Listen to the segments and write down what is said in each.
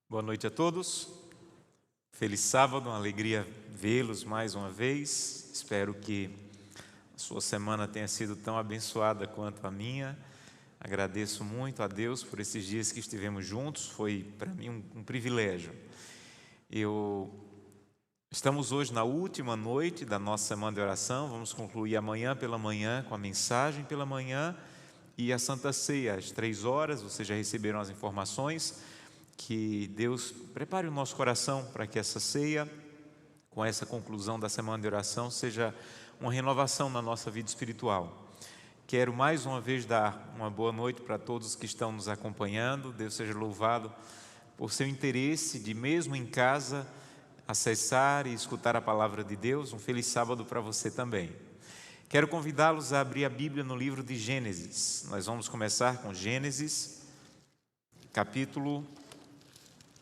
Boa noite a todos. Feliz sábado, uma alegria vê-los mais uma vez. Espero que a sua semana tenha sido tão abençoada quanto a minha. Agradeço muito a Deus por esses dias que estivemos juntos. Foi para mim um privilégio. Estamos hoje na última noite da nossa semana de oração. Vamos concluir amanhã pela manhã com a mensagem pela manhã e a Santa Ceia às 3h. Vocês já receberam as informações. Que Deus prepare o nosso coração para que essa ceia, com essa conclusão da semana de oração, seja uma renovação na nossa vida espiritual. Quero mais uma vez dar uma boa noite para todos que estão nos acompanhando. Deus seja louvado por seu interesse de, mesmo em casa, acessar e escutar a palavra de Deus. Um feliz sábado para você também. Quero convidá-los a abrir a Bíblia no livro de Gênesis. Nós vamos começar com Gênesis, capítulo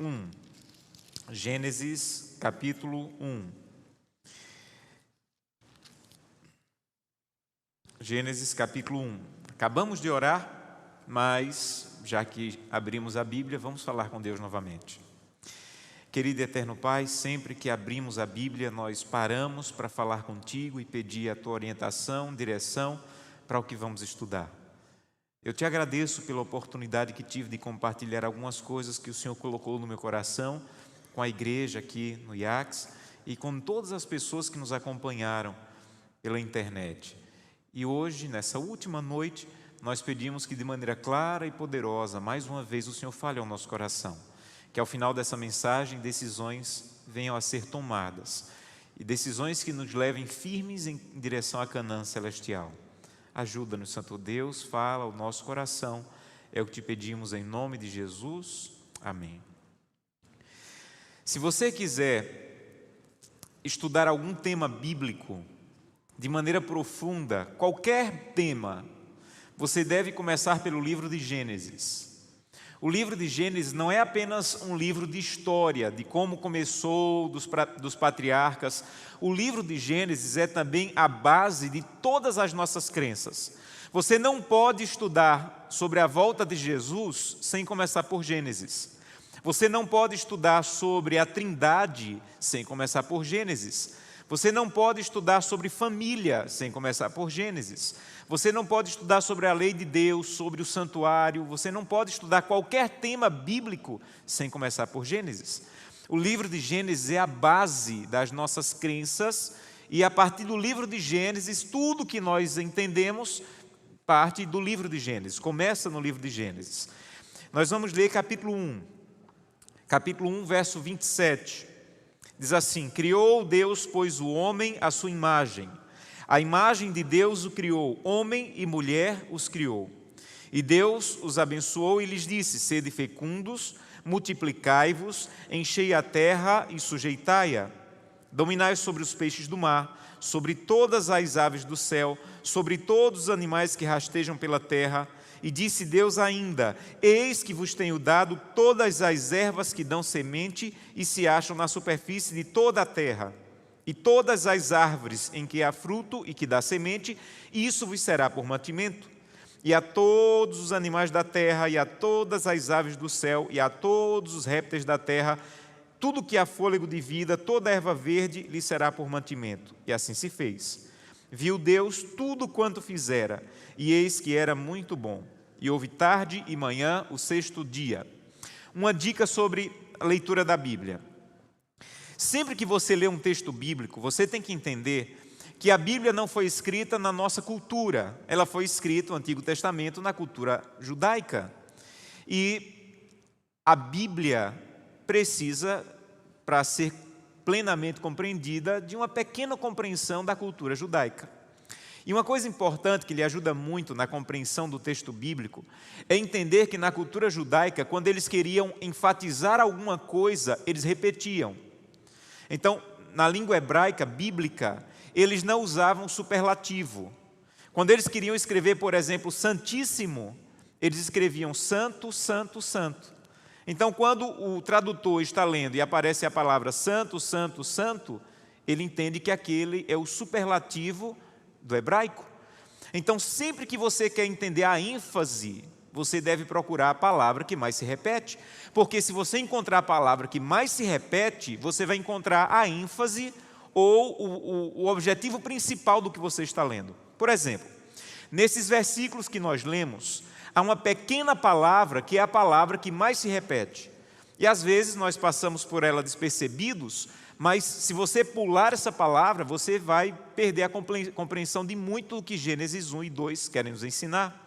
1. Gênesis, capítulo 1. Gênesis, capítulo 1. Acabamos de orar, mas, já que abrimos a Bíblia, vamos falar com Deus novamente. Querido e eterno Pai, sempre que abrimos a Bíblia, nós paramos para falar contigo e pedir a tua orientação, direção para o que vamos estudar. Eu te agradeço pela oportunidade que tive de compartilhar algumas coisas que o Senhor colocou no meu coração com a igreja aqui no IACS e com todas as pessoas que nos acompanharam pela internet. E hoje, nessa última noite, nós pedimos que de maneira clara e poderosa, mais uma vez, o Senhor fale ao nosso coração. Que ao final dessa mensagem, decisões venham a ser tomadas. E decisões que nos levem firmes em direção à Canaã celestial. Ajuda-nos, Santo Deus, fala ao nosso coração. É o que te pedimos em nome de Jesus. Amém. Se você quiser estudar algum tema bíblico de maneira profunda, qualquer tema, você deve começar pelo livro de Gênesis. O livro de Gênesis não é apenas um livro de história, de como começou, dos patriarcas. O livro de Gênesis é também a base de todas as nossas crenças. Você não pode estudar sobre a volta de Jesus sem começar por Gênesis. Você não pode estudar sobre a Trindade sem começar por Gênesis. Você não pode estudar sobre família sem começar por Gênesis. Você não pode estudar sobre a lei de Deus, sobre o santuário. Você não pode estudar qualquer tema bíblico sem começar por Gênesis. O livro de Gênesis é a base das nossas crenças e a partir do livro de Gênesis, tudo que nós entendemos parte do livro de Gênesis, começa no livro de Gênesis. Nós vamos ler capítulo 1. Capítulo 1, verso 27. Diz assim: criou Deus, pois, o homem à sua imagem. A imagem de Deus o criou, homem e mulher os criou. E Deus os abençoou e lhes disse: sede fecundos, multiplicai-vos, enchei a terra e sujeitai-a. Dominai sobre os peixes do mar, sobre todas as aves do céu, sobre todos os animais que rastejam pela terra. E disse Deus ainda: eis que vos tenho dado todas as ervas que dão semente e se acham na superfície de toda a terra, e todas as árvores em que há fruto e que dá semente, e isso vos será por mantimento. E a todos os animais da terra, e a todas as aves do céu, e a todos os répteis da terra, tudo que há fôlego de vida, toda erva verde, lhe será por mantimento. E assim se fez. Viu Deus tudo quanto fizera, e eis que era muito bom. E houve tarde e manhã, o sexto dia. Uma dica sobre a leitura da Bíblia. Sempre que você lê um texto bíblico, você tem que entender que a Bíblia não foi escrita na nossa cultura. Ela foi escrita, o Antigo Testamento, na cultura judaica. E a Bíblia precisa, para ser plenamente compreendida, de uma pequena compreensão da cultura judaica. E uma coisa importante que lhe ajuda muito na compreensão do texto bíblico é entender que na cultura judaica, quando eles queriam enfatizar alguma coisa, eles repetiam. Então, na língua hebraica bíblica, eles não usavam superlativo. Quando eles queriam escrever, por exemplo, santíssimo, eles escreviam santo, santo, santo. Então, quando o tradutor está lendo e aparece a palavra santo, santo, santo, ele entende que aquele é o superlativo do hebraico. Então, sempre que você quer entender a ênfase você deve procurar a palavra que mais se repete. Porque se você encontrar a palavra que mais se repete, você vai encontrar a ênfase ou o objetivo principal do que você está lendo. Por exemplo, nesses versículos que nós lemos, há uma pequena palavra que é a palavra que mais se repete. E às vezes nós passamos por ela despercebidos, mas se você pular essa palavra, você vai perder a compreensão de muito do que Gênesis 1 e 2 querem nos ensinar.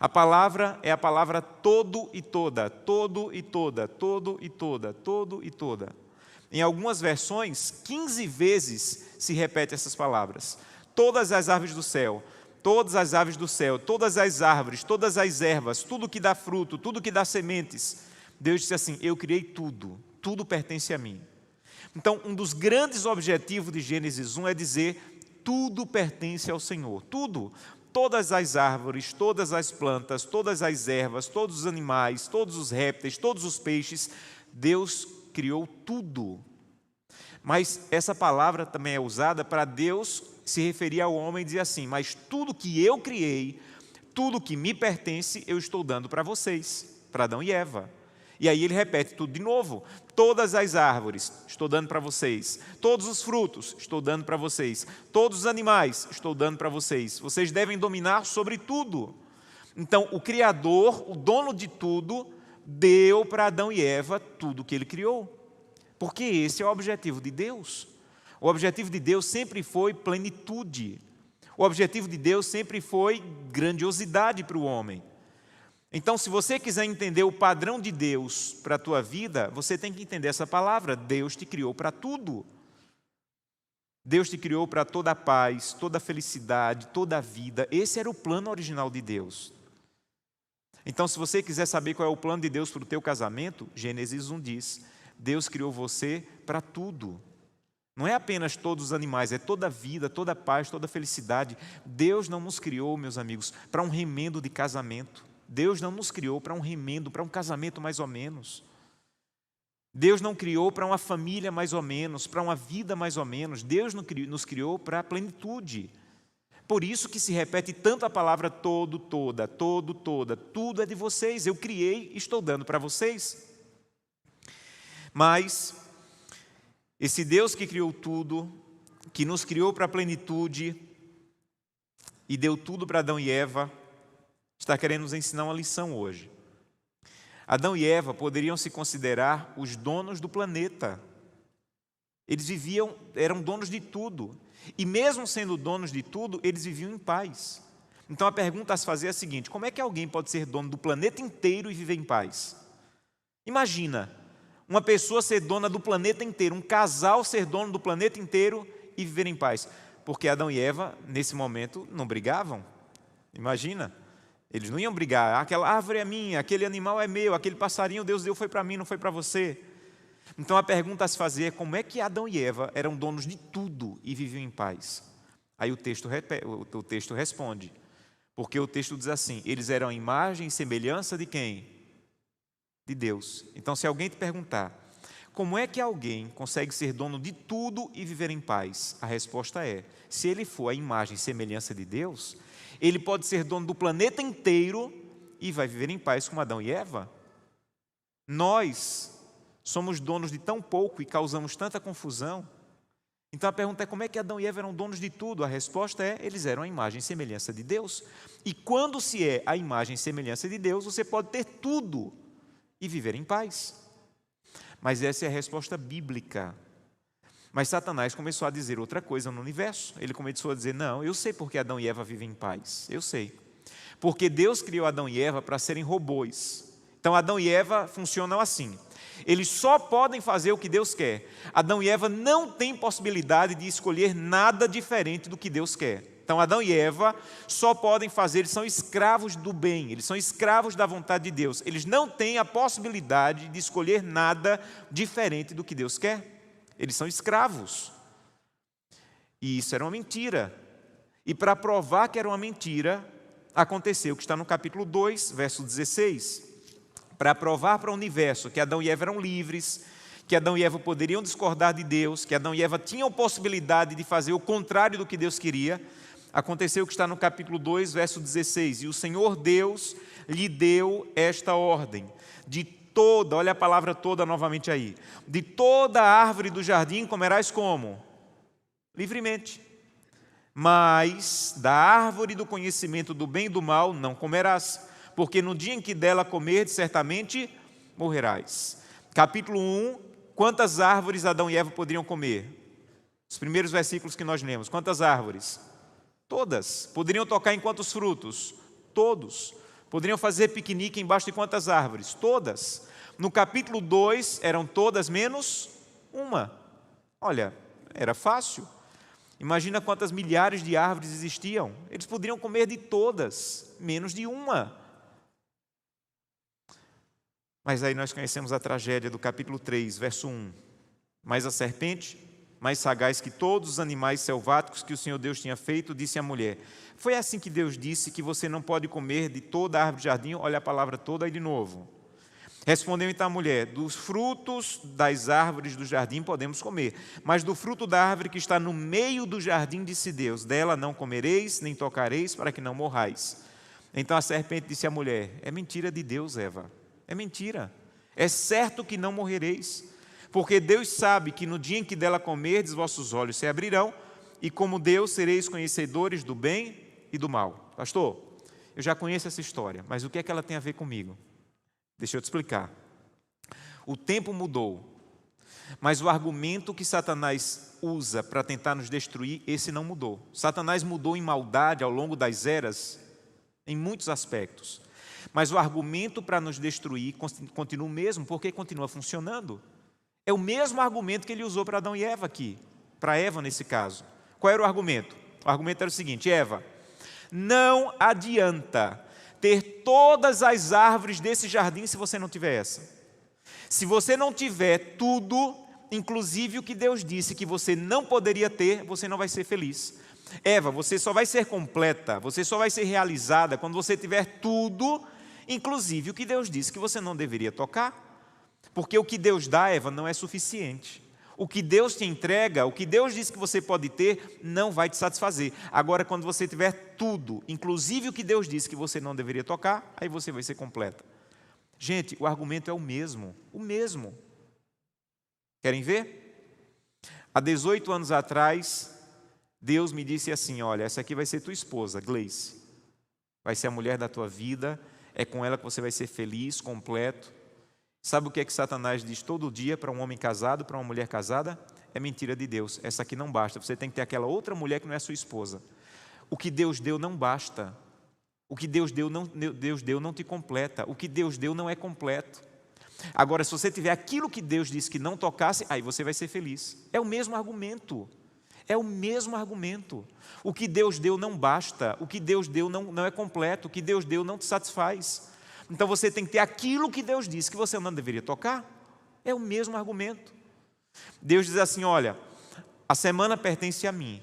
A palavra é a palavra todo e toda, todo e toda, todo e toda, todo e toda. Em algumas versões, 15 vezes se repete essas palavras. Todas as árvores do céu, todas as aves do céu, todas as árvores, todas as ervas, tudo que dá fruto, tudo que dá sementes. Deus disse assim: eu criei tudo, tudo pertence a mim. Então, um dos grandes objetivos de Gênesis 1 é dizer: tudo pertence ao Senhor, tudo. Todas as árvores, todas as plantas, todas as ervas, todos os animais, todos os répteis, todos os peixes, Deus criou tudo. Mas essa palavra também é usada para Deus se referir ao homem e dizer assim: mas tudo que eu criei, tudo que me pertence, eu estou dando para vocês, para Adão e Eva. E aí ele repete tudo de novo: todas as árvores, estou dando para vocês. Todos os frutos, estou dando para vocês. Todos os animais, estou dando para vocês. Vocês devem dominar sobre tudo. Então, o Criador, o dono de tudo, deu para Adão e Eva tudo o que ele criou. Porque esse é o objetivo de Deus. O objetivo de Deus sempre foi plenitude. O objetivo de Deus sempre foi grandiosidade para o homem. Então, se você quiser entender o padrão de Deus para a tua vida, você tem que entender essa palavra: Deus te criou para tudo. Deus te criou para toda a paz, toda a felicidade, toda a vida. Esse era o plano original de Deus. Então, se você quiser saber qual é o plano de Deus para o teu casamento, Gênesis 1 diz: Deus criou você para tudo. Não é apenas todos os animais, é toda a vida, toda a paz, toda a felicidade. Deus não nos criou, meus amigos, para um remendo de casamento. Deus não nos criou para um remendo, para um casamento mais ou menos. Deus não criou para uma família mais ou menos, para uma vida mais ou menos. Deus nos criou para a plenitude. Por isso que se repete tanto a palavra todo, toda, todo, toda. Tudo é de vocês, eu criei e estou dando para vocês. Mas esse Deus que criou tudo, que nos criou para a plenitude e deu tudo para Adão e Eva, está querendo nos ensinar uma lição hoje. Adão e Eva poderiam se considerar os donos do planeta. Eles eram donos de tudo. E mesmo sendo donos de tudo, eles viviam em paz. Então a pergunta a se fazer é a seguinte: como é que alguém pode ser dono do planeta inteiro e viver em paz? Imagina uma pessoa ser dona do planeta inteiro, um casal ser dono do planeta inteiro e viver em paz. Porque Adão e Eva, nesse momento, não brigavam. Imagina. Eles não iam brigar: aquela árvore é minha, aquele animal é meu, aquele passarinho Deus deu foi para mim, não foi para você. Então a pergunta a se fazer é: como é que Adão e Eva eram donos de tudo e viviam em paz? Aí o texto responde, porque o texto diz assim: eles eram a imagem e semelhança de quem? De Deus. Então, se alguém te perguntar: como é que alguém consegue ser dono de tudo e viver em paz? A resposta é: se ele for a imagem e semelhança de Deus, ele pode ser dono do planeta inteiro e vai viver em paz como Adão e Eva. Nós somos donos de tão pouco e causamos tanta confusão. Então a pergunta é: como é que Adão e Eva eram donos de tudo? A resposta é: eles eram a imagem e semelhança de Deus. E quando se é a imagem e semelhança de Deus, você pode ter tudo e viver em paz. Mas essa é a resposta bíblica. Mas Satanás começou a dizer outra coisa no universo. Ele começou a dizer: não, eu sei porque Adão e Eva vivem em paz. Eu sei. Porque Deus criou Adão e Eva para serem robôs. Então Adão e Eva funcionam assim. Eles só podem fazer o que Deus quer. Adão e Eva não têm possibilidade de escolher nada diferente do que Deus quer. Então Adão e Eva só podem fazer, eles são escravos do bem, eles são escravos da vontade de Deus. Eles não têm a possibilidade de escolher nada diferente do que Deus quer. Eles são escravos. E isso era uma mentira. E para provar que era uma mentira, aconteceu o que está no capítulo 2, verso 16. Para provar para o universo que Adão e Eva eram livres, que Adão e Eva poderiam discordar de Deus, que Adão e Eva tinham possibilidade de fazer o contrário do que Deus queria, Aconteceu o que está no capítulo 2, verso 16. E o Senhor Deus lhe deu esta ordem: de toda, olha a palavra toda novamente aí, de toda árvore do jardim comerás como? Livremente. Mas da árvore do conhecimento do bem e do mal não comerás, porque no dia em que dela comerdes, certamente morrerás. Capítulo 1, quantas árvores Adão e Eva poderiam comer? Os primeiros versículos que nós lemos, quantas árvores? Todas. Poderiam tocar em quantos frutos? Todos. Poderiam fazer piquenique embaixo de quantas árvores? Todas. No capítulo 2, eram todas menos uma. Olha, era fácil. Imagina quantas milhares de árvores existiam. Eles poderiam comer de todas, menos de uma. Mas aí nós conhecemos a tragédia do capítulo 3, verso 1. Mas a serpente, mais sagaz que todos os animais selváticos que o Senhor Deus tinha feito, disse à mulher: foi assim que Deus disse que você não pode comer de toda a árvore do jardim? Olha a palavra toda aí de novo. Respondeu então a mulher: dos frutos das árvores do jardim podemos comer, mas do fruto da árvore que está no meio do jardim, disse Deus: dela não comereis, nem tocareis, para que não morrais. Então a serpente disse à mulher: é mentira de Deus, Eva, é mentira, é certo que não morrereis, porque Deus sabe que no dia em que dela comerdes, vossos olhos se abrirão, e como Deus sereis conhecedores do bem e do mal. Pastor, eu já conheço essa história, mas o que é que ela tem a ver comigo? Deixa eu te explicar. O tempo mudou, mas o argumento que Satanás usa para tentar nos destruir, esse não mudou. Satanás mudou em maldade ao longo das eras, em muitos aspectos. Mas o argumento para nos destruir continua o mesmo, porque continua funcionando. É o mesmo argumento que ele usou para Adão e Eva aqui, para Eva nesse caso. Qual era o argumento? O argumento era o seguinte: Eva, não adianta ter todas as árvores desse jardim se você não tiver essa. Se você não tiver tudo, inclusive o que Deus disse que você não poderia ter, você não vai ser feliz. Eva, você só vai ser completa, você só vai ser realizada quando você tiver tudo, inclusive o que Deus disse que você não deveria tocar. Porque o que Deus dá, Eva, não é suficiente. O que Deus te entrega, o que Deus disse que você pode ter, não vai te satisfazer. Agora, quando você tiver tudo, inclusive o que Deus disse que você não deveria tocar, aí você vai ser completa. Gente, o argumento é o mesmo. O mesmo. Querem ver? Há 18 anos atrás, Deus me disse assim: olha, essa aqui vai ser tua esposa, Gleice. Vai ser a mulher da tua vida, é com ela que você vai ser feliz, completo. Sabe o que é que Satanás diz todo dia para um homem casado, para uma mulher casada? É mentira de Deus. Essa aqui não basta. Você tem que ter aquela outra mulher que não é sua esposa. O que Deus deu não basta. O que Deus deu não te completa. O que Deus deu não é completo. Agora, se você tiver aquilo que Deus disse que não tocasse, aí você vai ser feliz. É o mesmo argumento. É o mesmo argumento. O que Deus deu não basta. O que Deus deu não é completo. O que Deus deu não te satisfaz. Então você tem que ter aquilo que Deus disse que você não deveria tocar. É o mesmo argumento. Deus diz assim: olha, a semana pertence a mim.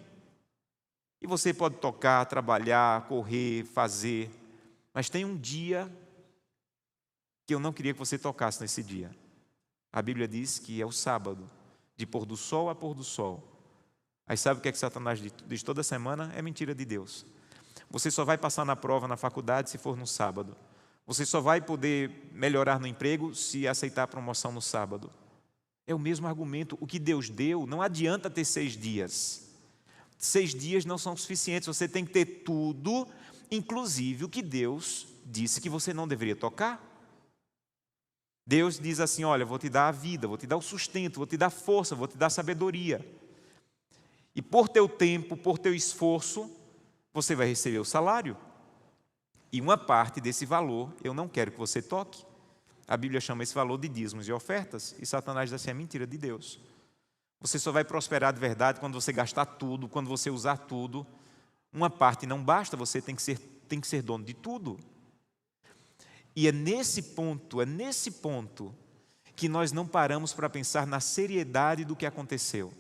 E você pode tocar, trabalhar, correr, fazer. Mas tem um dia que eu não queria que você tocasse nesse dia. A Bíblia diz que é o sábado, de pôr do sol a pôr do sol. Aí sabe o que é que Satanás diz toda semana? É mentira de Deus. Você só vai passar na prova na faculdade se for no sábado. Você só vai poder melhorar no emprego se aceitar a promoção no sábado. É o mesmo argumento. O que Deus deu, não adianta ter 6 dias. 6 dias não são suficientes. Você tem que ter tudo, inclusive o que Deus disse que você não deveria tocar. Deus diz assim: olha, vou te dar a vida, vou te dar o sustento, vou te dar força, vou te dar sabedoria. E por teu tempo, por teu esforço, você vai receber o salário. E uma parte desse valor eu não quero que você toque. A Bíblia chama esse valor de dízimos e ofertas. E Satanás diz assim: é mentira de Deus. Você só vai prosperar de verdade quando você gastar tudo, quando você usar tudo. Uma parte não basta, você tem que ser dono de tudo. E é nesse ponto que nós não paramos para pensar na seriedade do que aconteceu.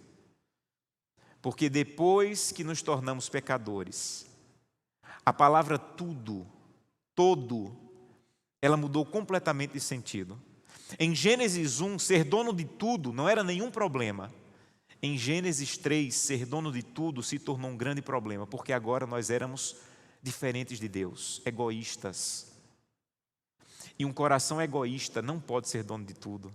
Porque depois que nos tornamos pecadores, a palavra tudo, todo, ela mudou completamente de sentido. Em Gênesis 1, ser dono de tudo não era nenhum problema. Em Gênesis 3, ser dono de tudo se tornou um grande problema, porque agora nós éramos diferentes de Deus, egoístas. E um coração egoísta não pode ser dono de tudo.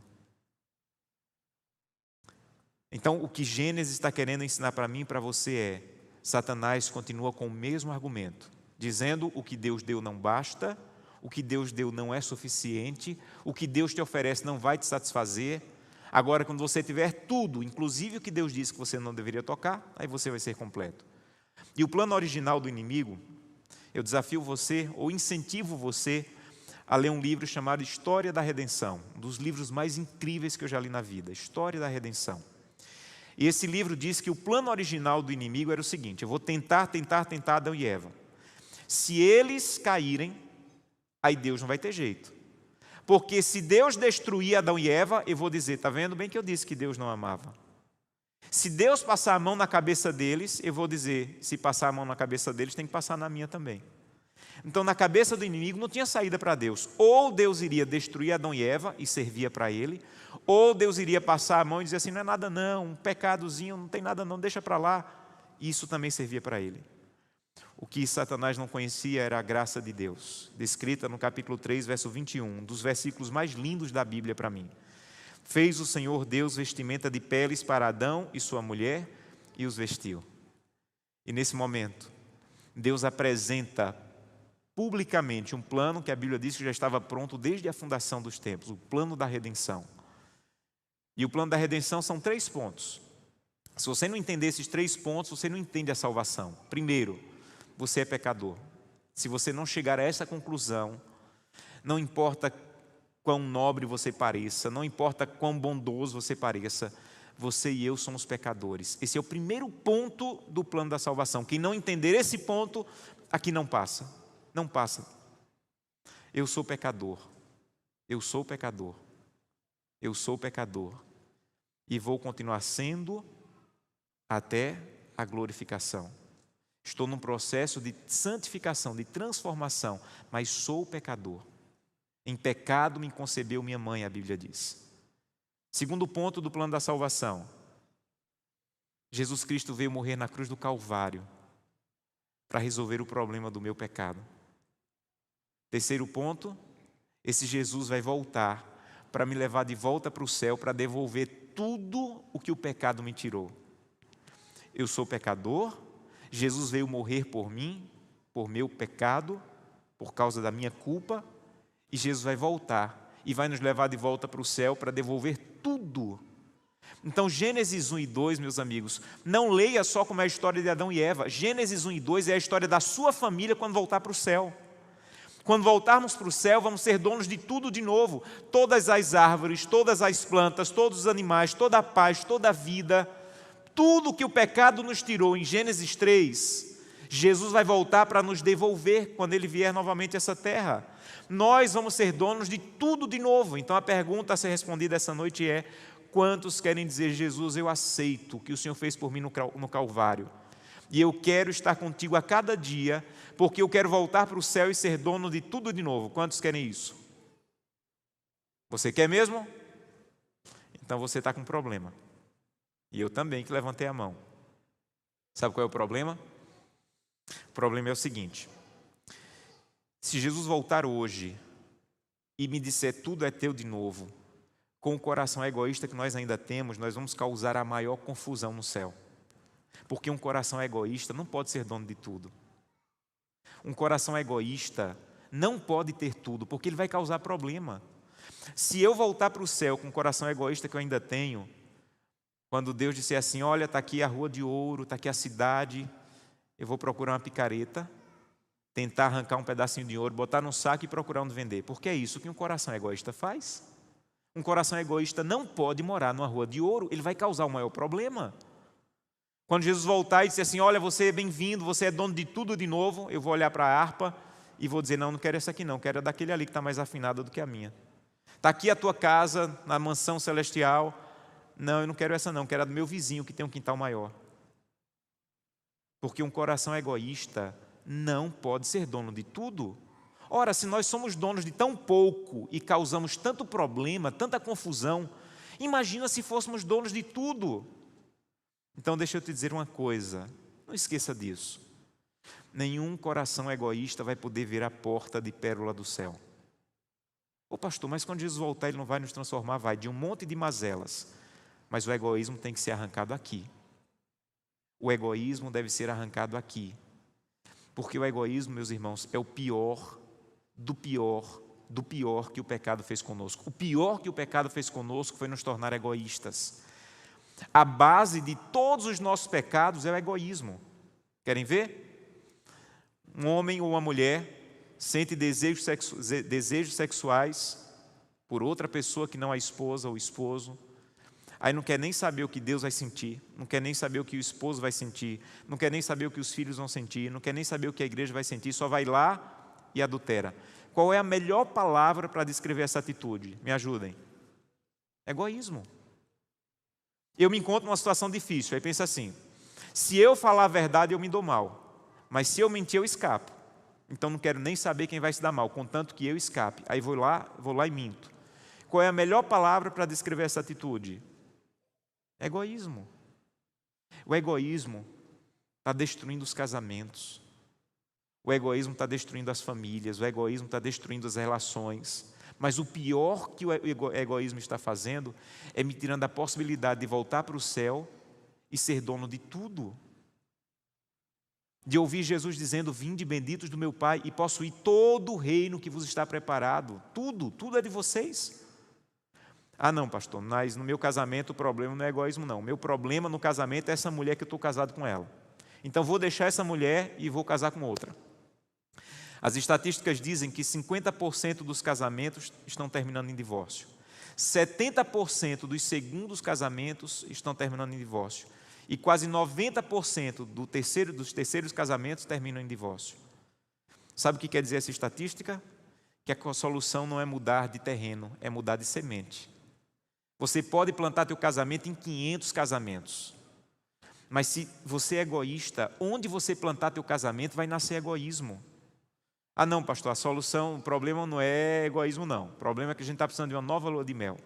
Então, o que Gênesis está querendo ensinar para mim e para você é: Satanás continua com o mesmo argumento, dizendo o que Deus deu não basta, o que Deus deu não é suficiente, o que Deus te oferece não vai te satisfazer. Agora, quando você tiver tudo, inclusive o que Deus disse que você não deveria tocar, aí você vai ser completo. E o plano original do inimigo, eu desafio você, ou incentivo você, a ler um livro chamado História da Redenção, um dos livros mais incríveis que eu já li na vida, História da Redenção. E esse livro diz que o plano original do inimigo era o seguinte: eu vou tentar Adão e Eva. Se eles caírem, aí Deus não vai ter jeito. Porque se Deus destruir Adão e Eva, eu vou dizer: está vendo bem que eu disse que Deus não amava. Se Deus passar a mão na cabeça deles, eu vou dizer: se passar a mão na cabeça deles, tem que passar na minha também. Então, na cabeça do inimigo não tinha saída para Deus. Ou Deus iria destruir Adão e Eva e servia para ele, ou Deus iria passar a mão e dizer assim: não é nada não, um pecadozinho, não tem nada não, deixa para lá. Isso também servia para ele. O que Satanás não conhecia era a graça de Deus, descrita no capítulo 3, verso 21, um dos versículos mais lindos da Bíblia para mim. Fez o Senhor Deus vestimenta de peles para Adão e sua mulher e os vestiu. E nesse momento, Deus apresenta publicamente um plano que a Bíblia diz que já estava pronto desde a fundação dos tempos, o plano da redenção. E o plano da redenção são 3 pontos. Se você não entender esses 3 pontos, você não entende a salvação. Primeiro, você é pecador. Se você não chegar a essa conclusão, não importa quão nobre você pareça, não importa quão bondoso você pareça, você e eu somos pecadores. Esse é o primeiro ponto do plano da salvação. Quem não entender esse ponto, aqui não passa. Não passa. Eu sou pecador. Eu sou pecador. Eu sou pecador. E vou continuar sendo até a glorificação. Estou num processo de santificação, de transformação, mas sou pecador. Em pecado me concebeu minha mãe, a Bíblia diz. Segundo ponto do plano da salvação: Jesus Cristo veio morrer na cruz do Calvário para resolver o problema do meu pecado. Terceiro ponto: esse Jesus vai voltar para me levar de volta para o céu, para devolver tudo o que o pecado me tirou. Eu sou pecador, Jesus veio morrer por mim, por meu pecado, por causa da minha culpa, e Jesus vai voltar e vai nos levar de volta para o céu para devolver tudo. Então, Gênesis 1 e 2, meus amigos, não leia só como é a história de Adão e Eva. Gênesis 1 e 2 é a história da sua família quando voltar para o céu. Quando voltarmos para o céu, vamos ser donos de tudo de novo. Todas as árvores, todas as plantas, todos os animais, toda a paz, toda a vida. Tudo que o pecado nos tirou em Gênesis 3, Jesus vai voltar para nos devolver quando Ele vier novamente a essa terra. Nós vamos ser donos de tudo de novo. Então a pergunta a ser respondida essa noite é: quantos querem dizer: Jesus, eu aceito o que o Senhor fez por mim no Calvário, e eu quero estar contigo a cada dia, porque eu quero voltar para o céu e ser dono de tudo de novo? Quantos querem isso? Você quer mesmo? Então você está com um problema. E eu também, que levantei a mão. Sabe qual é o problema? O problema é o seguinte: se Jesus voltar hoje e me disser tudo é teu de novo, com o coração egoísta que nós ainda temos, nós vamos causar a maior confusão no céu. Porque um coração egoísta não pode ser dono de tudo. Um coração egoísta não pode ter tudo, porque ele vai causar problema. Se eu voltar para o céu com o coração egoísta que eu ainda tenho, quando Deus disser assim: olha, está aqui a rua de ouro, está aqui a cidade, eu vou procurar uma picareta, tentar arrancar um pedacinho de ouro, botar num saco e procurar onde vender. Porque é isso que um coração egoísta faz. Um coração egoísta não pode morar numa rua de ouro, ele vai causar um maior problema. Quando Jesus voltar e disser assim: olha, você é bem-vindo, você é dono de tudo de novo, eu vou olhar para a harpa e vou dizer: não, não quero essa aqui não, quero a daquele ali que está mais afinada do que a minha. Está aqui a tua casa, na mansão celestial. Não, eu não quero essa não, quero a do meu vizinho que tem um quintal maior. Porque um coração egoísta não pode ser dono de tudo. Ora, se nós somos donos de tão pouco e causamos tanto problema, tanta confusão, imagina se fôssemos donos de tudo. Então deixa eu te dizer uma coisa, não esqueça disso. Nenhum coração egoísta vai poder ver a porta de pérola do céu. Ô pastor, mas quando Jesus voltar ele não vai nos transformar? Vai, de um monte de mazelas. Mas o egoísmo tem que ser arrancado aqui. O egoísmo deve ser arrancado aqui. Porque o egoísmo, meus irmãos, é o pior do pior que o pecado fez conosco. O pior que o pecado fez conosco foi nos tornar egoístas. A base de todos os nossos pecados é o egoísmo. Querem ver? Um homem ou uma mulher sente desejos sexuais por outra pessoa que não a esposa ou o esposo. Aí não quer nem saber o que Deus vai sentir, não quer nem saber o que o esposo vai sentir, não quer nem saber o que os filhos vão sentir, não quer nem saber o que a igreja vai sentir, só vai lá e adultera. Qual é a melhor palavra para descrever essa atitude? Me ajudem. Egoísmo. Eu me encontro numa situação difícil, aí pensa assim, se eu falar a verdade eu me dou mal, mas se eu mentir eu escapo. Então não quero nem saber quem vai se dar mal, contanto que eu escape. Aí vou lá e minto. Qual é a melhor palavra para descrever essa atitude? Egoísmo. O egoísmo está destruindo os casamentos. O egoísmo está destruindo as famílias. O egoísmo está destruindo as relações. Mas o pior que o egoísmo está fazendo é me tirando a possibilidade de voltar para o céu e ser dono de tudo. De ouvir Jesus dizendo, vinde benditos do meu Pai e possuir todo o reino que vos está preparado. Tudo é de vocês. Ah não, pastor, mas no meu casamento o problema não é egoísmo não. O meu problema no casamento é essa mulher que eu estou casado com ela. Então vou deixar essa mulher e vou casar com outra. As estatísticas dizem que 50% dos casamentos estão terminando em divórcio. 70% dos segundos casamentos estão terminando em divórcio. E quase 90% dos terceiros casamentos terminam em divórcio. Sabe o que quer dizer essa estatística? Que a solução não é mudar de terreno, é mudar de semente. Você pode plantar teu casamento em 500 casamentos. Mas se você é egoísta, onde você plantar teu casamento vai nascer egoísmo. Ah não, pastor, a solução, o problema não é egoísmo não. O problema é que a gente está precisando de uma nova lua de mel.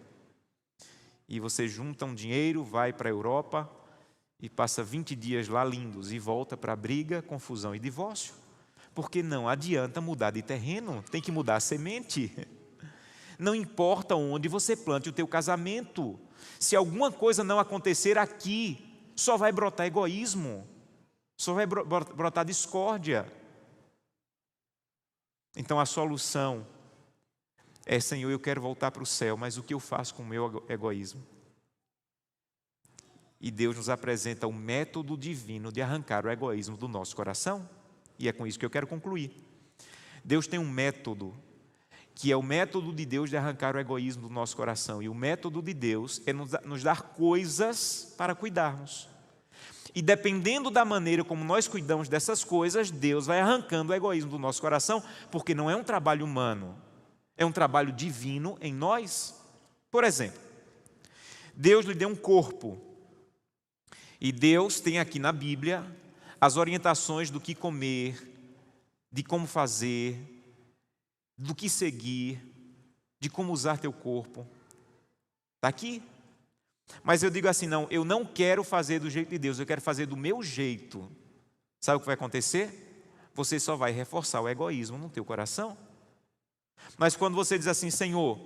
E você junta um dinheiro, vai para a Europa e passa 20 dias lá lindos e volta para briga, confusão e divórcio. Porque não adianta mudar de terreno, tem que mudar a semente. Não importa onde você plante o teu casamento. Se alguma coisa não acontecer aqui, só vai brotar egoísmo. Só vai brotar discórdia. Então a solução é, Senhor, eu quero voltar para o céu, mas o que eu faço com o meu egoísmo? E Deus nos apresenta o método divino de arrancar o egoísmo do nosso coração. E é com isso que eu quero concluir. Deus tem um método, que é o método de Deus de arrancar o egoísmo do nosso coração. E o método de Deus é nos dar coisas para cuidarmos. E dependendo da maneira como nós cuidamos dessas coisas, Deus vai arrancando o egoísmo do nosso coração, porque não é um trabalho humano, é um trabalho divino em nós. Por exemplo, Deus lhe deu um corpo. E Deus tem aqui na Bíblia as orientações do que comer, de como fazer, do que seguir, de como usar teu corpo. Está aqui. Mas eu digo assim, não, eu não quero fazer do jeito de Deus, eu quero fazer do meu jeito. Sabe o que vai acontecer? Você só vai reforçar o egoísmo no teu coração. Mas quando você diz assim, Senhor,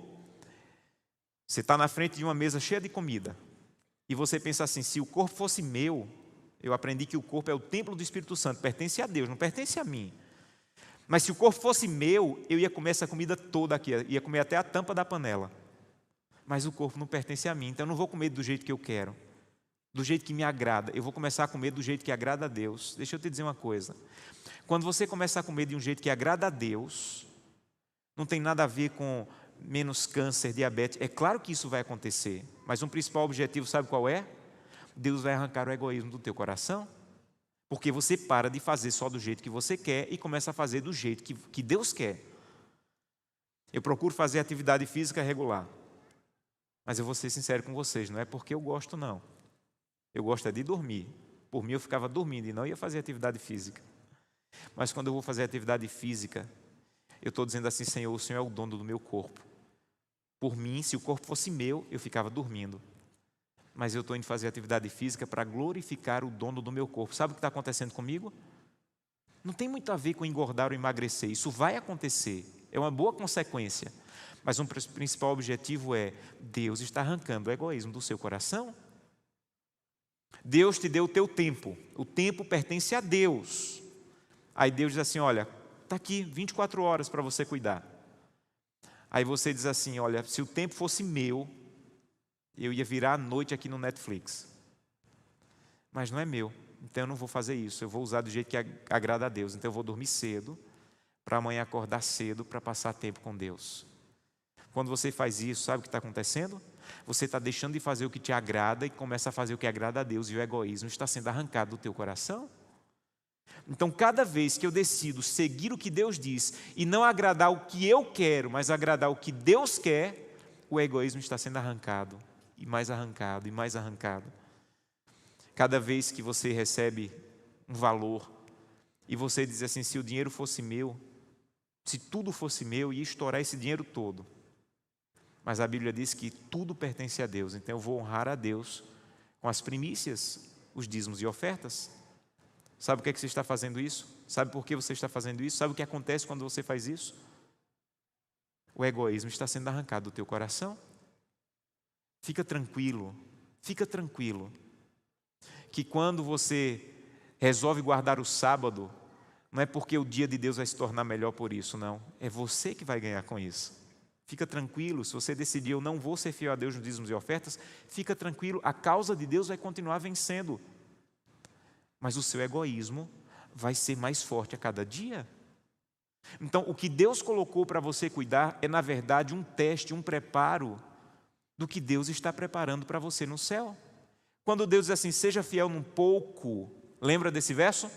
você está na frente de uma mesa cheia de comida, e você pensa assim, se o corpo fosse meu, eu aprendi que o corpo é o templo do Espírito Santo, pertence a Deus, não pertence a mim. Mas se o corpo fosse meu, eu ia comer essa comida toda aqui, ia comer até a tampa da panela. Mas o corpo não pertence a mim, então eu não vou comer do jeito que eu quero, do jeito que me agrada. Eu vou começar a comer do jeito que agrada a Deus. Deixa eu te dizer uma coisa. Quando você começar a comer de um jeito que agrada a Deus, não tem nada a ver com menos câncer, diabetes. É claro que isso vai acontecer, mas um principal objetivo, sabe qual é? Deus vai arrancar o egoísmo do teu coração. Porque você para de fazer só do jeito que você quer e começa a fazer do jeito que Deus quer. Eu procuro fazer atividade física regular. Mas eu vou ser sincero com vocês, não é porque eu gosto não. Eu gosto é de dormir. Por mim eu ficava dormindo e não ia fazer atividade física. Mas quando eu vou fazer atividade física, eu estou dizendo assim, Senhor, o Senhor é o dono do meu corpo. Por mim, se o corpo fosse meu, eu ficava dormindo. mas eu estou indo fazer atividade física para glorificar o dono do meu corpo. Sabe o que está acontecendo comigo? Não tem muito a ver com engordar ou emagrecer, isso vai acontecer, é uma boa consequência. Mas um principal objetivo é, Deus está arrancando o egoísmo do seu coração. Deus te deu o teu tempo, o tempo pertence a Deus. Aí Deus diz assim, olha, está aqui 24 horas para você cuidar. Aí você diz assim, olha, se o tempo fosse meu, eu ia virar a noite aqui no Netflix. Mas não é meu, então eu não vou fazer isso, eu vou usar do jeito que agrada a Deus. Então eu vou dormir cedo, para amanhã acordar cedo, para passar tempo com Deus. Quando você faz isso, sabe o que está acontecendo? Você está deixando de fazer o que te agrada e começa a fazer o que agrada a Deus, e o egoísmo está sendo arrancado do teu coração. Então, cada vez que eu decido seguir o que Deus diz e não agradar o que eu quero, mas agradar o que Deus quer, o egoísmo está sendo arrancado, e mais arrancado, e mais arrancado. Cada vez que você recebe um valor e você diz assim, se o dinheiro fosse meu, se tudo fosse meu, ia estourar esse dinheiro todo. Mas a Bíblia diz que tudo pertence a Deus, então eu vou honrar a Deus com as primícias, os dízimos e ofertas. Sabe o que é que você está fazendo isso? Sabe por que você está fazendo isso? Sabe o que acontece quando você faz isso? O egoísmo está sendo arrancado do teu coração. Fica tranquilo, que quando você resolve guardar o sábado, não é porque o dia de Deus vai se tornar melhor por isso, não. É você que vai ganhar com isso. Fica tranquilo, se você decidir, eu não vou ser fiel a Deus nos dízimos e ofertas, fica tranquilo, a causa de Deus vai continuar vencendo. Mas o seu egoísmo vai ser mais forte a cada dia. Então, o que Deus colocou para você cuidar é, na verdade, um teste, um preparo do que Deus está preparando para você no céu. Quando Deus diz assim, seja fiel num pouco, lembra desse verso?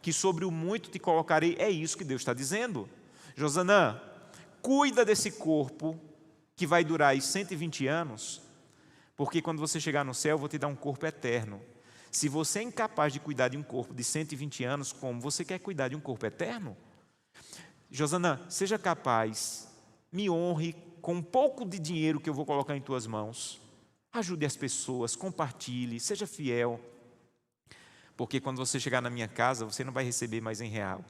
Que sobre o muito te colocarei, é isso que Deus está dizendo. Josanã, cuida desse corpo que vai durar aí 120 anos, porque quando você chegar no céu, eu vou te dar um corpo eterno. Se você é incapaz de cuidar de um corpo de 120 anos, como você quer cuidar de um corpo eterno? Josanã, seja capaz, me honre com um pouco de dinheiro que eu vou colocar em tuas mãos. Ajude as pessoas, compartilhe, seja fiel. Porque quando você chegar na minha casa, você não vai receber mais em real.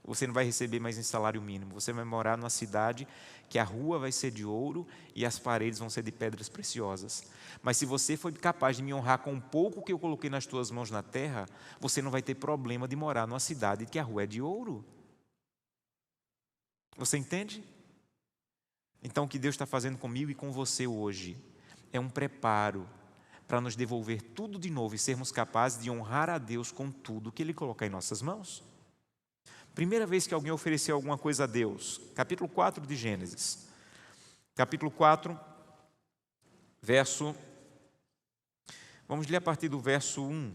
Você não vai receber mais em salário mínimo. Você vai morar numa cidade que a rua vai ser de ouro e as paredes vão ser de pedras preciosas. Mas se você for capaz de me honrar com um pouco que eu coloquei nas tuas mãos na terra, você não vai ter problema de morar numa cidade que a rua é de ouro. Você entende? Então o que Deus está fazendo comigo e com você hoje é um preparo para nos devolver tudo de novo e sermos capazes de honrar a Deus com tudo que Ele colocar em nossas mãos. Primeira vez que alguém ofereceu alguma coisa a Deus, capítulo 4 de Gênesis. Capítulo 4, vamos ler a partir do verso 1.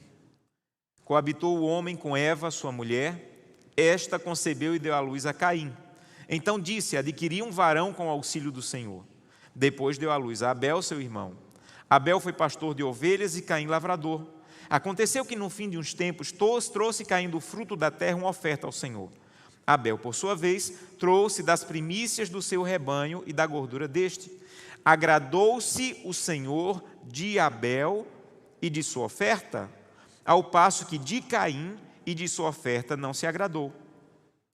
Coabitou o homem com Eva, sua mulher, esta concebeu e deu à luz a Caim. Então disse, adquiri um varão com o auxílio do Senhor. Depois deu à luz a Abel, seu irmão. Abel foi pastor de ovelhas e Caim lavrador. Aconteceu que no fim de uns tempos, trouxe Caim do fruto da terra uma oferta ao Senhor. Abel, por sua vez, trouxe das primícias do seu rebanho e da gordura deste. Agradou-se o Senhor de Abel e de sua oferta, ao passo que de Caim e de sua oferta não se agradou.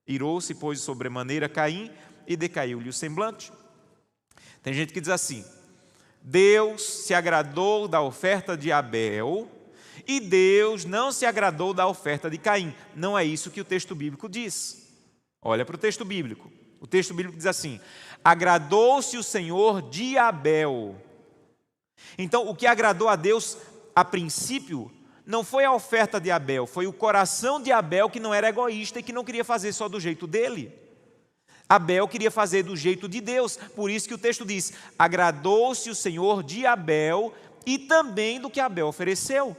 Irou-se, pois, sobremaneira Caim e decaiu-lhe o semblante. Tem gente que diz assim, Deus se agradou da oferta de Abel e Deus não se agradou da oferta de Caim. Não é isso que o texto bíblico diz. Olha para o texto bíblico. O texto bíblico diz assim, agradou-se o Senhor de Abel. Então, o que agradou a Deus a princípio não foi a oferta de Abel, foi o coração de Abel que não era egoísta e que não queria fazer só do jeito dele. Abel queria fazer do jeito de Deus, por isso que o texto diz, agradou-se o Senhor de Abel e também do que Abel ofereceu.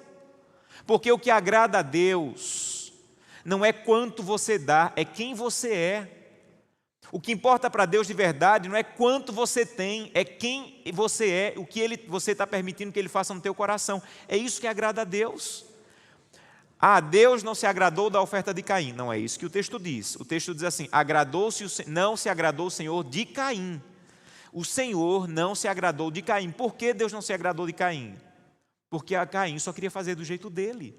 Porque o que agrada a Deus não é quanto você dá, é quem você é. O que importa para Deus de verdade não é quanto você tem, é quem você é, o que você está permitindo que Ele faça no teu coração. É isso que agrada a Deus. Deus não se agradou da oferta de Caim. Não é isso que o texto diz. O texto diz assim, não se agradou o Senhor de Caim. O Senhor não se agradou de Caim. Por que Deus não se agradou de Caim? porque a Caim só queria fazer do jeito dele.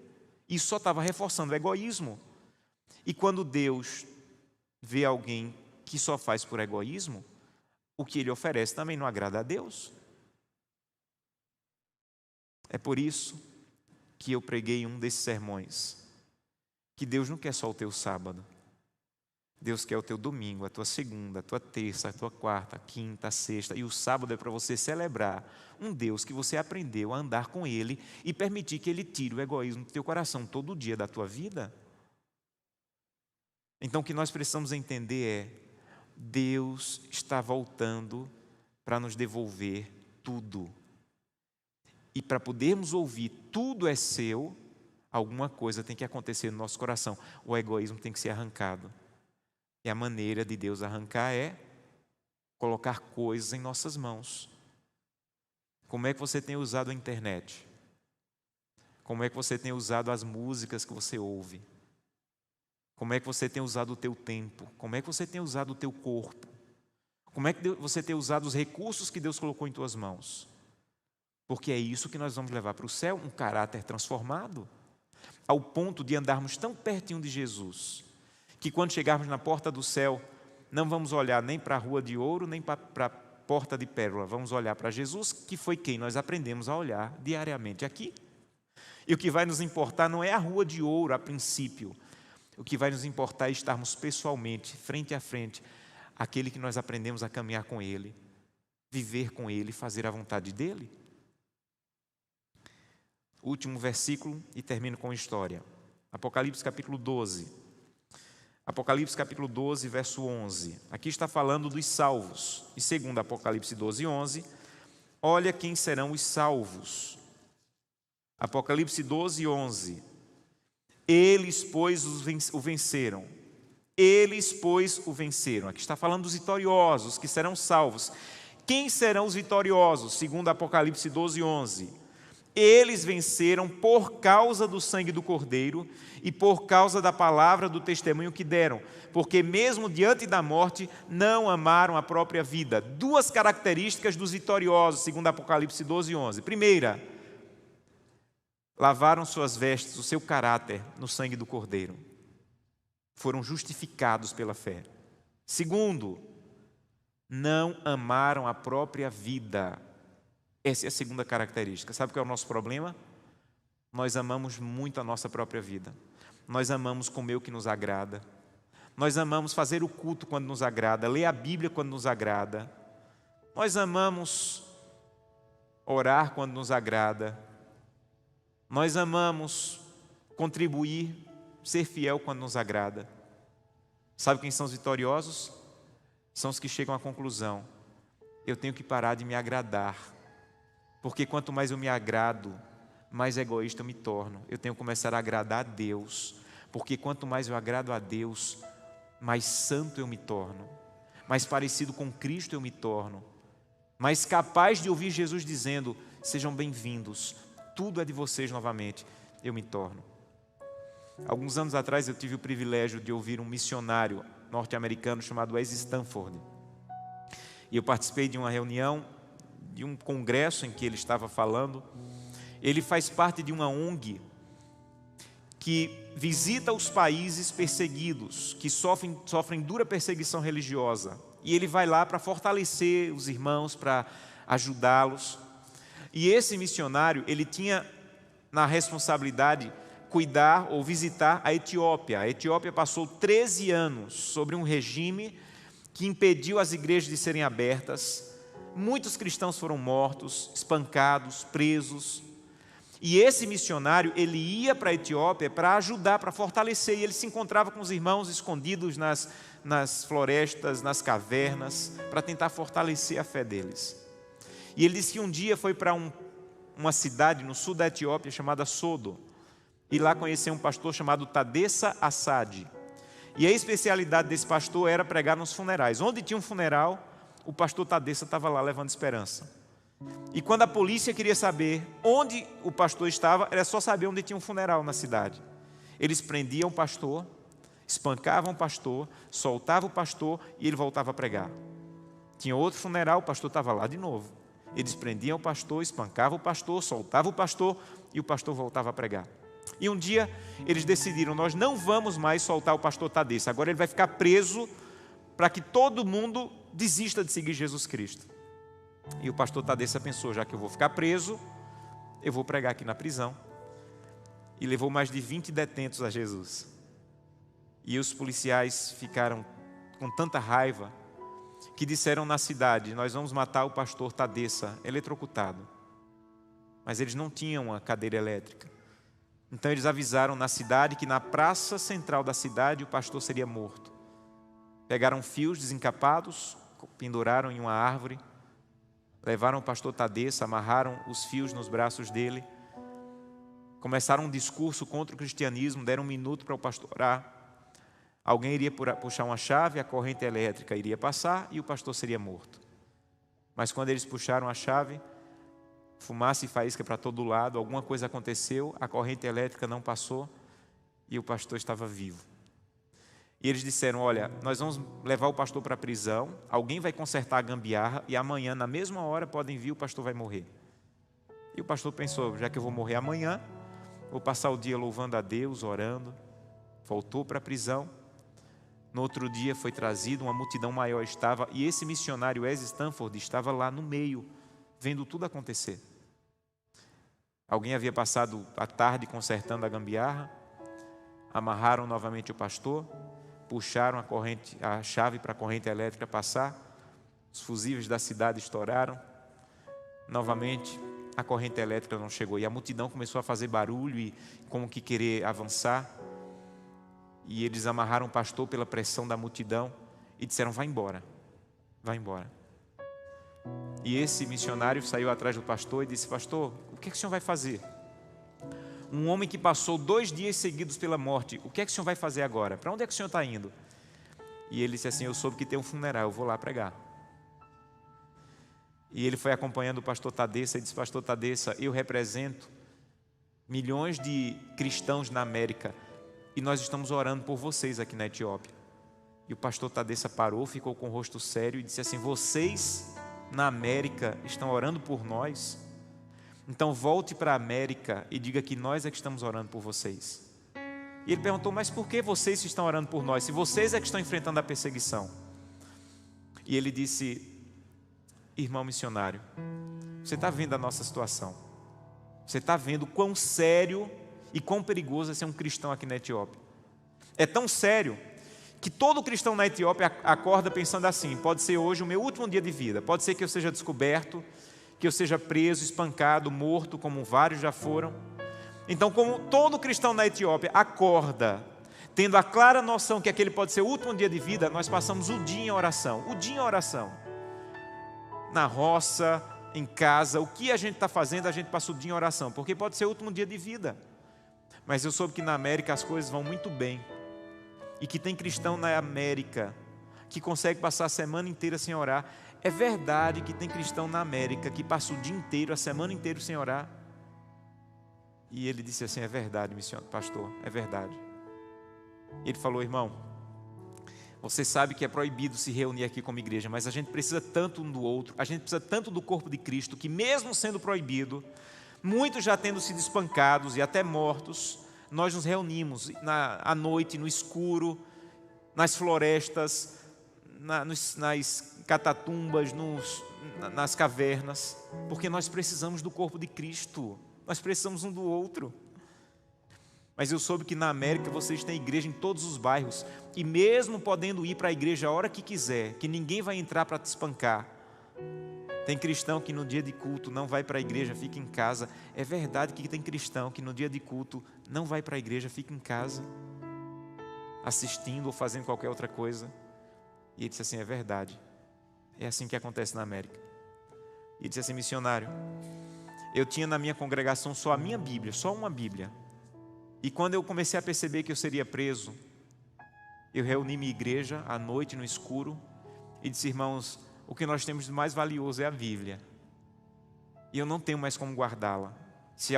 Isso só estava reforçando o egoísmo. E quando Deus vê alguém que só faz por egoísmo, o que ele oferece também não agrada a Deus. É por isso que eu preguei um desses sermões, que Deus não quer só o teu sábado. Deus quer o teu domingo, a tua segunda, a tua terça, a tua quarta, a quinta, a sexta. E o sábado é para você celebrar um Deus que você aprendeu a andar com Ele e permitir que Ele tire o egoísmo do teu coração todo dia da tua vida. Então o que nós precisamos entender é: Deus está voltando para nos devolver tudo. E para podermos ouvir tudo é seu, alguma coisa tem que acontecer no nosso coração. O egoísmo tem que ser arrancado. E a maneira de Deus arrancar é colocar coisas em nossas mãos. Como é que você tem usado a internet? Como é que você tem usado as músicas que você ouve? Como é que você tem usado o teu tempo? Como é que você tem usado o teu corpo? Como é que você tem usado os recursos que Deus colocou em tuas mãos? Porque é isso que nós vamos levar para o céu, um caráter transformado, ao ponto de andarmos tão pertinho de Jesus, que quando chegarmos na porta do céu, não vamos olhar nem para a rua de ouro, nem para a porta de pérola, vamos olhar para Jesus, que foi quem nós aprendemos a olhar diariamente aqui. E o que vai nos importar não é a rua de ouro a princípio, o que vai nos importar é estarmos pessoalmente, frente a frente, aquele que nós aprendemos a caminhar com Ele, viver com Ele, fazer a vontade dEle. Último versículo e termino com a história. Apocalipse capítulo 12. Apocalipse capítulo 12, verso 11. Aqui está falando dos salvos. E segundo Apocalipse 12, 11, olha quem serão os salvos. Apocalipse 12, 11. Eles, pois, o venceram. Eles, pois, o venceram. Aqui está falando dos vitoriosos, que serão salvos. Quem serão os vitoriosos? Segundo Apocalipse 12, 11. Eles venceram por causa do sangue do Cordeiro e por causa da palavra do testemunho que deram, porque mesmo diante da morte não amaram a própria vida. Duas características dos vitoriosos, segundo Apocalipse 12, 11. Primeira, lavaram suas vestes, o seu caráter, no sangue do Cordeiro. Foram justificados pela fé. Segundo, não amaram a própria vida. Essa é a segunda característica. Sabe qual é o nosso problema? Nós amamos muito a nossa própria vida. Nós amamos comer o que nos agrada. Nós amamos fazer o culto quando nos agrada, ler a Bíblia quando nos agrada. Nós amamos orar quando nos agrada. Nós amamos contribuir, ser fiel quando nos agrada. Sabe quem são os vitoriosos? São os que chegam à conclusão: eu tenho que parar de me agradar. Porque quanto mais eu me agrado, mais egoísta eu me torno. Eu tenho que começar a agradar a Deus. Porque quanto mais eu agrado a Deus, mais santo eu me torno. Mais parecido com Cristo eu me torno. Mais capaz de ouvir Jesus dizendo: sejam bem-vindos, tudo é de vocês novamente, eu me torno. Alguns anos atrás eu tive o privilégio de ouvir um missionário norte-americano chamado Wes Stanford. E eu participei de uma reunião, de um congresso em que ele estava falando. Ele faz parte de uma ONG que visita os países perseguidos, que sofrem dura perseguição religiosa. E ele vai lá para fortalecer os irmãos, para ajudá-los. E esse missionário, ele tinha na responsabilidade cuidar ou visitar a Etiópia. A Etiópia passou 13 anos sobre um regime que impediu as igrejas de serem abertas. Muitos cristãos foram mortos, espancados, presos. E esse missionário, ele ia para a Etiópia para ajudar, para fortalecer. E ele se encontrava com os irmãos escondidos nas florestas, nas cavernas, para tentar fortalecer a fé deles. E ele disse que um dia foi para uma cidade no sul da Etiópia chamada Sodo. E lá conheceu um pastor chamado Tadessa Assad. E a especialidade desse pastor era pregar nos funerais. Onde tinha um funeral, o pastor Tadessa estava lá levando esperança. E quando a polícia queria saber onde o pastor estava, era só saber onde tinha um funeral na cidade. Eles prendiam o pastor, espancavam o pastor, soltavam o pastor e ele voltava a pregar. Tinha outro funeral, o pastor estava lá de novo. Eles prendiam o pastor, espancavam o pastor, soltavam o pastor e o pastor voltava a pregar. E um dia eles decidiram: nós não vamos mais soltar o pastor Tadeu, agora ele vai ficar preso para que todo mundo desista de seguir Jesus Cristo. E o pastor Tadeu pensou: já que eu vou ficar preso, eu vou pregar aqui na prisão. E levou mais de 20 detentos a Jesus. E os policiais ficaram com tanta raiva que disseram na cidade: nós vamos matar o pastor Tadeu eletrocutado. Mas eles não tinham uma cadeira elétrica. Então eles avisaram na cidade que na praça central da cidade o pastor seria morto. Pegaram fios desencapados, penduraram em uma árvore, levaram o pastor Tadeu, amarraram os fios nos braços dele, começaram um discurso contra o cristianismo, deram 1 minuto para o pastor orar. Alguém iria puxar uma chave, a corrente elétrica iria passar e o pastor seria morto. Mas quando eles puxaram a chave, fumaça e faísca para todo lado, alguma coisa aconteceu, a corrente elétrica não passou e o pastor estava vivo. E eles disseram: olha, nós vamos levar o pastor para a prisão, alguém vai consertar a gambiarra e amanhã, na mesma hora, podem vir, o pastor vai morrer. E o pastor pensou: já que eu vou morrer amanhã, vou passar o dia louvando a Deus, orando. Voltou para a prisão. No outro dia foi trazido, uma multidão maior estava, e esse missionário Wes Stanford estava lá no meio, vendo tudo acontecer. Alguém havia passado a tarde consertando a gambiarra, amarraram novamente o pastor, puxaram a chave para a corrente elétrica passar, os fusíveis da cidade estouraram, novamente a corrente elétrica não chegou, e a multidão começou a fazer barulho e como que querer avançar, e eles amarraram o pastor pela pressão da multidão e disseram: vai embora, vai embora. E esse missionário saiu atrás do pastor e disse: pastor, o que o senhor vai fazer? Um homem que passou 2 dias seguidos pela morte, o que o senhor vai fazer agora? Para onde é que o senhor está indo? E ele disse assim: eu soube que tem um funeral, eu vou lá pregar. E ele foi acompanhando o pastor Tadeu e disse: pastor Tadeu, eu represento milhões de cristãos na América e nós estamos orando por vocês aqui na Etiópia. E o pastor Tadeu parou, ficou com o rosto sério e disse assim: vocês na América estão orando por nós? Então volte para a América e diga que nós é que estamos orando por vocês. E ele perguntou: mas por que vocês estão orando por nós, se vocês é que estão enfrentando a perseguição? E ele disse: irmão missionário, você está vendo a nossa situação, você está vendo quão sério e quão perigoso é ser um cristão aqui na Etiópia. É tão sério que todo cristão na Etiópia acorda pensando assim: pode ser hoje o meu último dia de vida, pode ser que eu seja descoberto, que eu seja preso, espancado, morto, como vários já foram. Então, como todo cristão na Etiópia acorda tendo a clara noção que aquele pode ser o último dia de vida, nós passamos o dia em oração, na roça, em casa, o que a gente está fazendo, a gente passa o dia em oração, porque pode ser o último dia de vida. Mas eu soube que na América as coisas vão muito bem, e que tem cristão na América que consegue passar a semana inteira sem orar. É verdade que tem cristão na América que passa o dia inteiro, a semana inteira sem orar. E ele disse assim: é verdade, missionário, pastor, é verdade. E ele falou: irmão, você sabe que é proibido se reunir aqui como igreja, mas a gente precisa tanto um do outro, a gente precisa tanto do corpo de Cristo, que mesmo sendo proibido, muitos já tendo sido espancados e até mortos, nós nos reunimos à noite, no escuro, nas florestas, nas catatumbas, nas cavernas, porque nós precisamos do corpo de Cristo, nós precisamos um do outro. Mas eu soube que na América vocês têm igreja em todos os bairros, e mesmo podendo ir para a igreja a hora que quiser, que ninguém vai entrar para te espancar, tem cristão que no dia de culto não vai para a igreja, fica em casa. É verdade que tem cristão que no dia de culto não vai para a igreja, fica em casa, assistindo ou fazendo qualquer outra coisa. E ele disse assim: é verdade, é assim que acontece na América. E ele disse assim: missionário, eu tinha na minha congregação só a minha Bíblia, só uma Bíblia. E quando eu comecei a perceber que eu seria preso, eu reuni minha igreja à noite no escuro e disse: irmãos, o que nós temos de mais valioso é a Bíblia, e eu não tenho mais como guardá-la. Se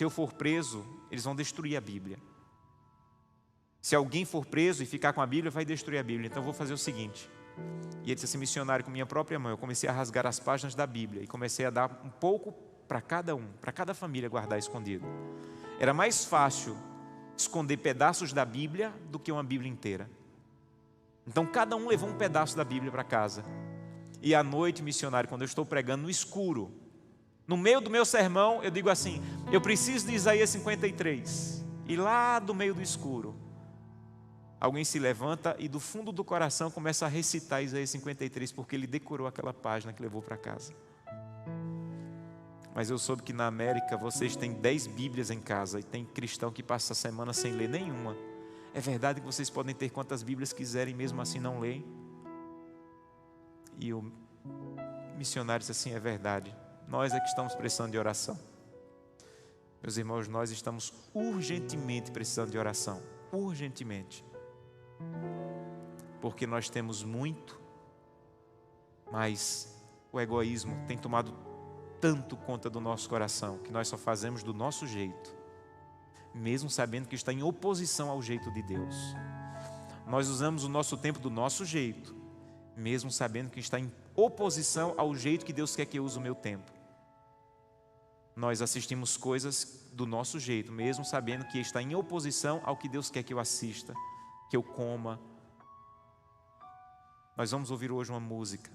eu for preso, eles vão destruir a Bíblia. Se alguém for preso e ficar com a Bíblia, vai destruir a Bíblia. Então eu vou fazer o seguinte: E ele disse assim: missionário, com minha própria mão, eu comecei a rasgar as páginas da Bíblia e comecei a dar um pouco para cada um, para cada família guardar escondido. Era mais fácil esconder pedaços da Bíblia do que uma Bíblia inteira. Então cada um levou um pedaço da Bíblia para casa. E à noite, missionário, quando eu estou pregando no escuro, no meio do meu sermão, eu digo assim: eu preciso de Isaías 53. E lá do meio do escuro, alguém se levanta e do fundo do coração começa a recitar Isaías 53, porque ele decorou aquela página que levou para casa. Mas eu soube que na América vocês têm 10 Bíblias em casa e tem cristão que passa a semana sem ler nenhuma. É verdade que vocês podem ter quantas Bíblias quiserem, mesmo assim não leem? E o missionário disse assim: é verdade, nós é que estamos precisando de oração. Meus irmãos, nós estamos urgentemente precisando de oração, urgentemente. Porque nós temos muito, mas o egoísmo tem tomado tanto conta do nosso coração, que nós só fazemos do nosso jeito, mesmo sabendo que está em oposição ao jeito de Deus. Nós usamos o nosso tempo do nosso jeito, mesmo sabendo que está em oposição ao jeito que Deus quer que eu use o meu tempo. Nós assistimos coisas do nosso jeito, mesmo sabendo que está em oposição ao que Deus quer que eu assista, que eu coma. Nós vamos ouvir hoje uma música,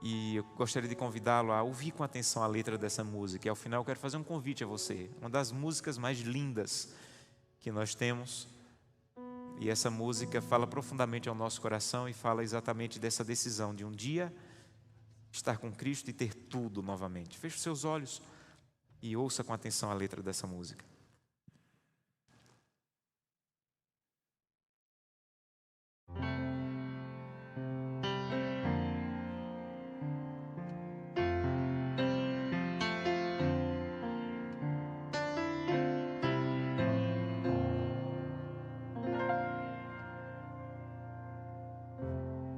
e eu gostaria de convidá-lo a ouvir com atenção a letra dessa música. E ao final eu quero fazer um convite a você, uma das músicas mais lindas que nós temos. E essa música fala profundamente ao nosso coração e fala exatamente dessa decisão de um dia estar com Cristo e ter tudo novamente. Feche os seus olhos e ouça com atenção a letra dessa música.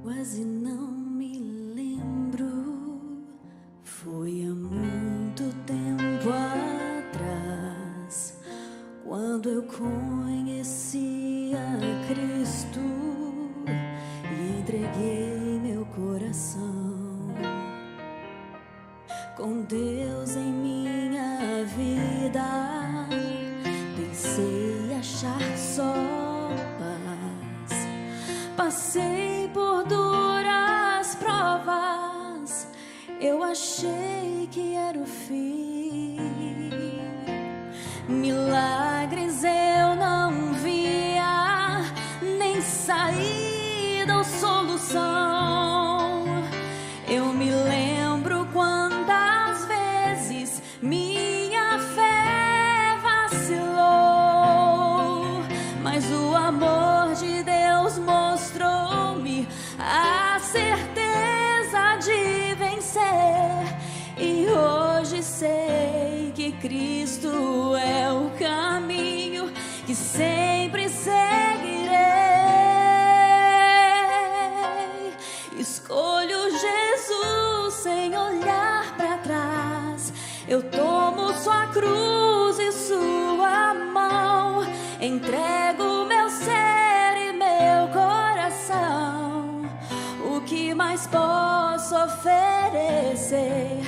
Quase não me lembro, foi há muito tempo atrás, quando eu conheci a Cristo e entreguei meu coração. Com Deus em minha vida, pensei achar só paz. Passei por duras provas, eu achei que era o fim. Milagres eu não via, nem saída ou solução. Eu me lembro quantas vezes minha fé vacilou, mas o amor de Deus mostrou-me a certeza de vencer. E hoje sei que Cristo é o caminho que sempre seguirei. Escolho Jesus sem olhar para trás. Eu tomo sua cruz e sua mão. Entrego meu ser e meu coração. O que mais posso oferecer?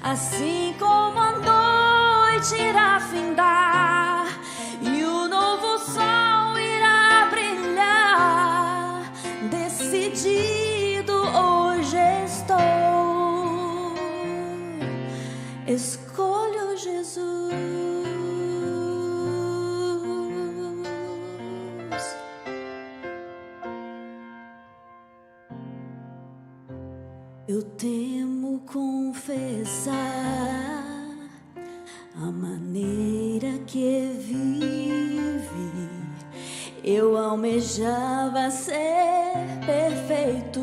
Assim como a noite irá findar e o novo sol irá brilhar, decidido hoje estou. Escolho Jesus. Eu temo confessar a maneira que vive. Eu almejava ser perfeito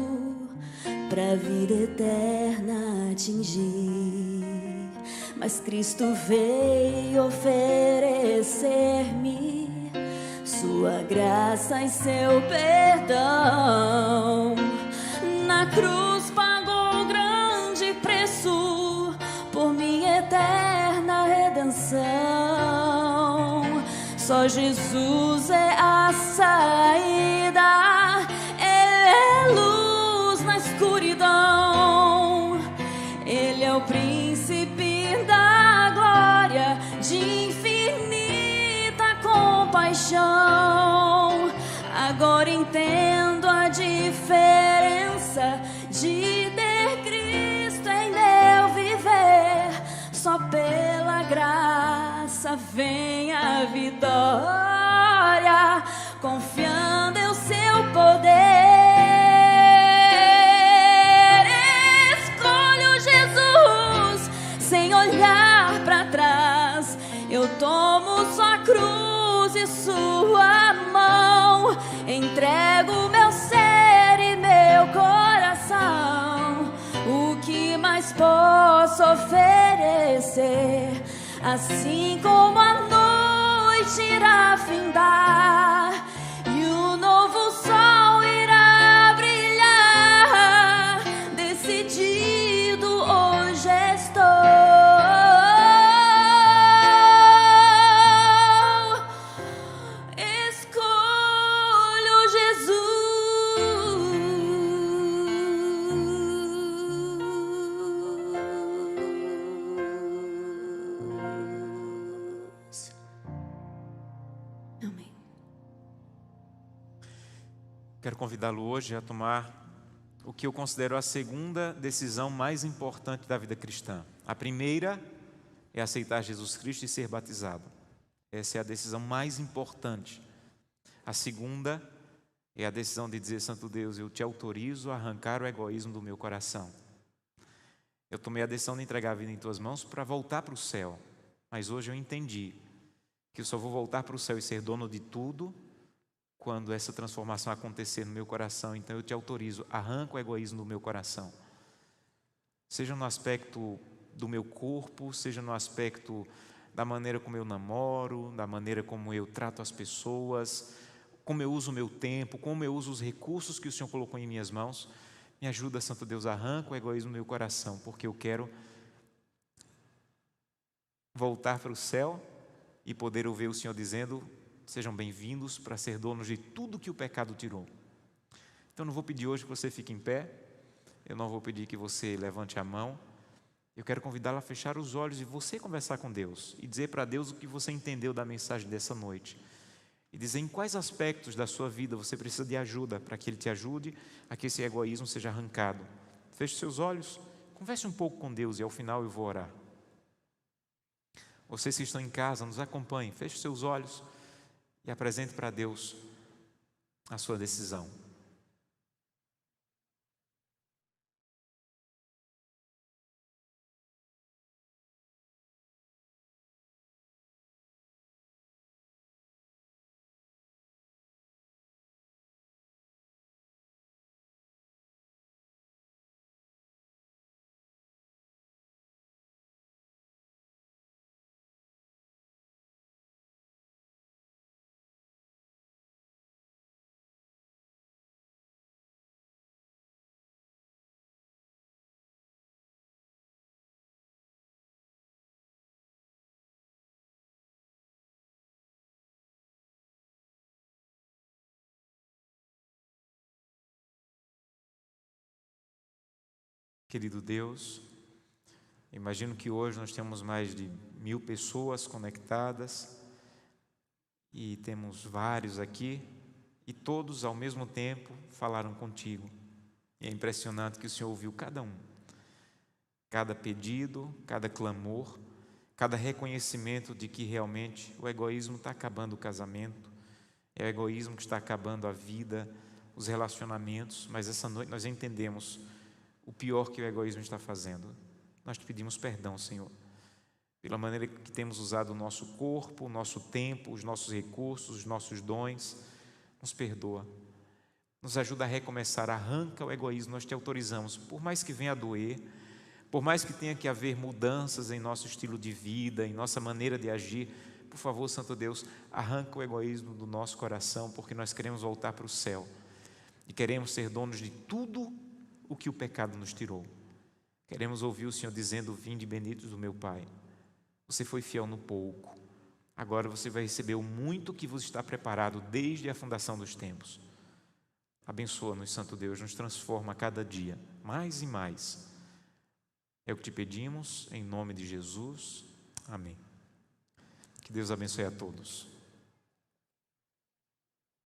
pra vida eterna atingir, mas Cristo veio oferecer-me sua graça e seu perdão. Na cruz pagou grande preço por minha eterna redenção. Só Jesus é a saída, Ele é o príncipe da glória, de infinita compaixão. Agora entendo a diferença de ter Cristo em meu viver. Só pela graça vem a vitória, confiando em seu poder. Escolho Jesus sem olhar para trás. Eu tomo sua cruz e sua mão. Entrego meu ser e meu coração. O que mais posso oferecer? Assim como a noite irá findar e o novo sol irá brilhar, decidido hoje estou. Escolho Jesus. Amém. Quero convidá-lo hoje a tomar o que eu considero a segunda decisão mais importante da vida cristã. A primeira é aceitar Jesus Cristo e ser batizado. Essa é a decisão mais importante. A segunda é a decisão de dizer: Santo Deus, eu te autorizo a arrancar o egoísmo do meu coração. Eu tomei a decisão de entregar a vida em tuas mãos para voltar para o céu. Mas hoje eu entendi que eu só vou voltar para o céu e ser dono de tudo quando essa transformação acontecer no meu coração. Então eu te autorizo, arranca o egoísmo do meu coração. Seja no aspecto do meu corpo, seja no aspecto da maneira como eu namoro, da maneira como eu trato as pessoas, como eu uso o meu tempo, como eu uso os recursos que o Senhor colocou em minhas mãos. Me ajuda, Santo Deus, arranca o egoísmo do meu coração, porque eu quero voltar para o céu e poder ouvir o Senhor dizendo: sejam bem-vindos para ser donos de tudo que o pecado tirou. Então não vou pedir hoje que você fique em pé, eu não vou pedir que você levante a mão. Eu quero convidá-la a fechar os olhos e você conversar com Deus e dizer para Deus o que você entendeu da mensagem dessa noite. E dizer em quais aspectos da sua vida você precisa de ajuda, para que Ele te ajude a que esse egoísmo seja arrancado. Feche seus olhos, converse um pouco com Deus e ao final eu vou orar. Vocês que estão em casa, nos acompanhem, feche seus olhos e apresente para Deus a sua decisão. Querido Deus, imagino que hoje nós temos mais de 1000 pessoas conectadas e temos vários aqui e todos ao mesmo tempo falaram contigo. E é impressionante que o Senhor ouviu cada um, cada pedido, cada clamor, cada reconhecimento de que realmente o egoísmo está acabando o casamento, é o egoísmo que está acabando a vida, os relacionamentos. Mas essa noite nós entendemos o pior que o egoísmo está fazendo. Nós te pedimos perdão, Senhor, pela maneira que temos usado o nosso corpo, o nosso tempo, os nossos recursos, os nossos dons. Nos perdoa, nos ajuda a recomeçar, arranca o egoísmo. Nós te autorizamos, por mais que venha a doer, por mais que tenha que haver mudanças em nosso estilo de vida, em nossa maneira de agir, por favor, Santo Deus, arranca o egoísmo do nosso coração, porque nós queremos voltar para o céu e queremos ser donos de tudo o que o pecado nos tirou. Queremos ouvir o Senhor dizendo: vinde benditos do meu Pai, você foi fiel no pouco, agora você vai receber o muito que vos está preparado desde a fundação dos tempos. Abençoa-nos, Santo Deus, nos transforma a cada dia, mais e mais, É o que te pedimos, em nome de Jesus. Amém. Que Deus abençoe a todos.